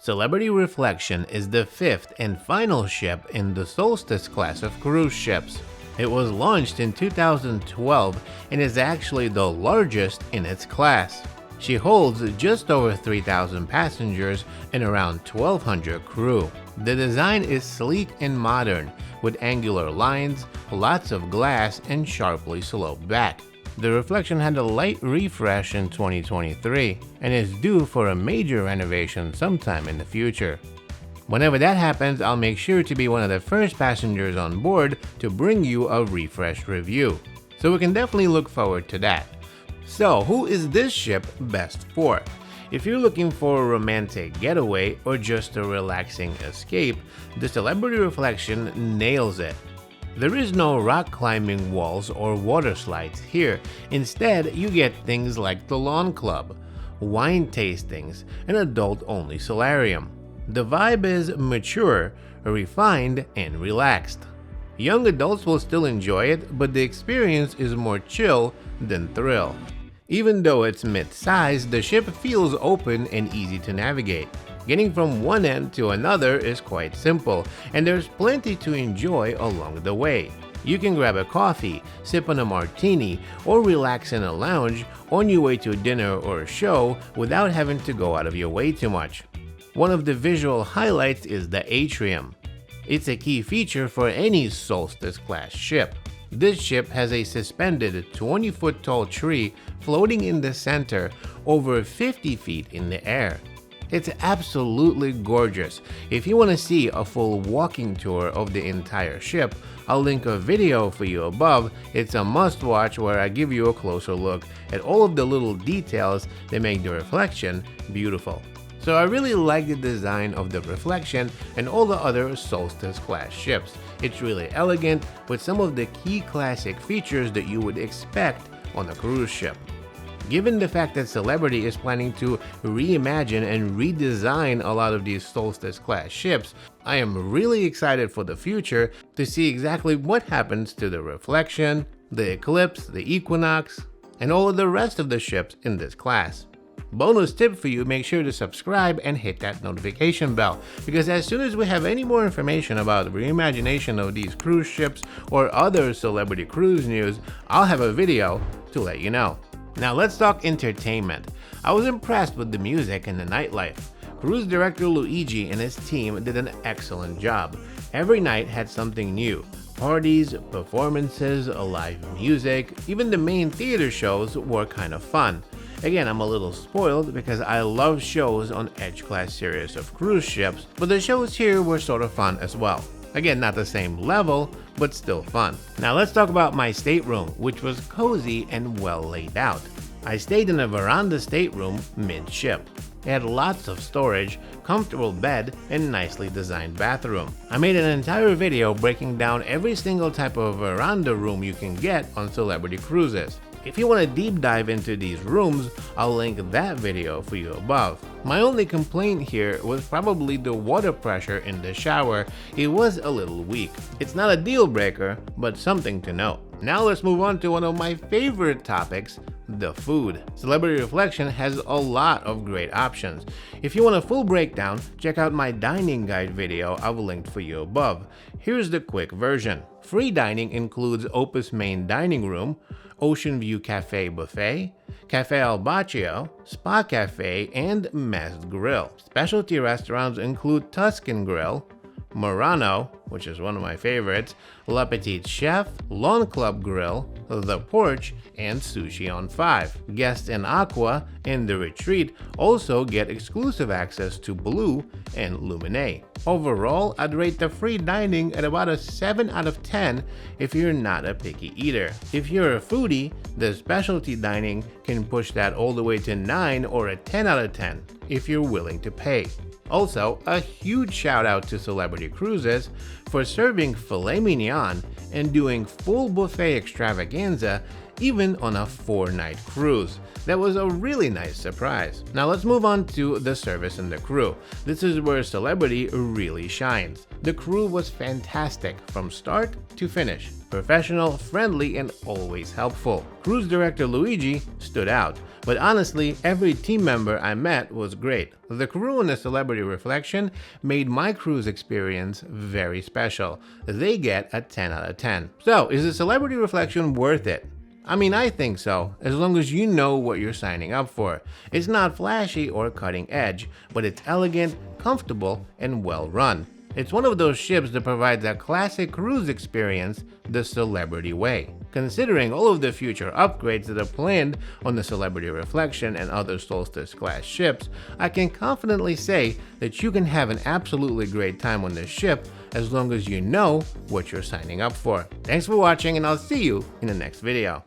Celebrity Reflection is the fifth and final ship in the Solstice class of cruise ships. It was launched in 2012 and is actually the largest in its class. She holds just over 3,000 passengers and around 1,200 crew. The design is sleek and modern, with angular lines, lots of glass, and sharply sloped back. The Reflection had a light refresh in 2023 and is due for a major renovation sometime in the future. Whenever that happens, I'll make sure to be one of the first passengers on board to bring you a refreshed review. So we can definitely look forward to that. So, who is this ship best for? If you're looking for a romantic getaway or just a relaxing escape, the Celebrity Reflection nails it. There is no rock climbing walls or water slides here. Instead, you get things like the lawn club, wine tastings, and adult-only solarium. The vibe is mature, refined, and relaxed. Young adults will still enjoy it, but the experience is more chill than thrill. Even though it's mid-size, the ship feels open and easy to navigate. Getting from one end to another is quite simple, and there's plenty to enjoy along the way. You can grab a coffee, sip on a martini, or relax in a lounge on your way to a dinner or a show without having to go out of your way too much. One of the visual highlights is the atrium. It's a key feature for any Solstice class ship. This ship has a suspended 20-foot tall tree floating in the center over 50 feet in the air. It's absolutely gorgeous. If you want to see a full walking tour of the entire ship, I'll link a video for you above. It's a must-watch where I give you a closer look at all of the little details that make the Reflection beautiful. So I really like the design of the Reflection and all the other Solstice class ships. It's really elegant with some of the key classic features that you would expect on a cruise ship. Given the fact that Celebrity is planning to reimagine and redesign a lot of these Solstice class ships, I am really excited for the future to see exactly what happens to the Reflection, the Eclipse, the Equinox, and all of the rest of the ships in this class. Bonus tip for you, make sure to subscribe and hit that notification bell, because as soon as we have any more information about the reimagination of these cruise ships or other celebrity cruise news, I'll have a video to let you know. Now let's talk entertainment. I was impressed with the music and the nightlife. Cruise director Luigi and his team did an excellent job. Every night had something new. Parties, performances, live music, even the main theater shows were kind of fun. Again, I'm a little spoiled because I love shows on Edge class series of cruise ships, but the shows here were sort of fun as well. Again, not the same level, but still fun. Now let's talk about my stateroom, which was cozy and well laid out. I stayed in a Veranda stateroom mid-ship. It had lots of storage, comfortable bed, and nicely designed bathroom. I made an entire video breaking down every single type of Veranda room you can get on Celebrity Cruises. If you want to deep dive into these rooms, I'll link that video for you above. My only complaint here was probably the water pressure in the shower. It was a little weak. It's not a deal breaker, but something to note. Now let's move on to one of my favorite topics, the food. Celebrity Reflection has a lot of great options. If you want a full breakdown, check out my dining guide video I've linked for you above. Here's the quick version. Free dining includes Opus Main Dining Room, Ocean View Cafe Buffet, Cafe Al Baccio, Spa Cafe, and Messed Grill. Specialty restaurants include Tuscan Grill, Murano, which is one of my favorites, Le Petit Chef, Lawn Club Grill, The Porch, and Sushi on 5. Guests in Aqua and The Retreat also get exclusive access to Blue and Lumine. Overall, I'd rate the free dining at about a 7 out of 10 if you're not a picky eater. If you're a foodie, the specialty dining can push that all the way to 9 or a 10 out of 10 if you're willing to pay. Also, a huge shout out to Celebrity Cruises for serving filet mignon and doing full buffet extravaganza even on a 4-night cruise. That was a really nice surprise. Now let's move on to the service and the crew. This is where Celebrity really shines. The crew was fantastic from start to finish. Professional, friendly, and always helpful. Cruise director Luigi stood out, but honestly, every team member I met was great. The crew and the Celebrity Reflection made my cruise experience very special. They get a 10 out of 10. So, is the Celebrity Reflection worth it? I mean, I think so, as long as you know what you're signing up for. It's not flashy or cutting edge, but it's elegant, comfortable, and well run. It's one of those ships that provides a classic cruise experience the Celebrity way. Considering all of the future upgrades that are planned on the Celebrity Reflection and other Solstice Class ships, I can confidently say that you can have an absolutely great time on this ship as long as you know what you're signing up for. Thanks for watching, and I'll see you in the next video.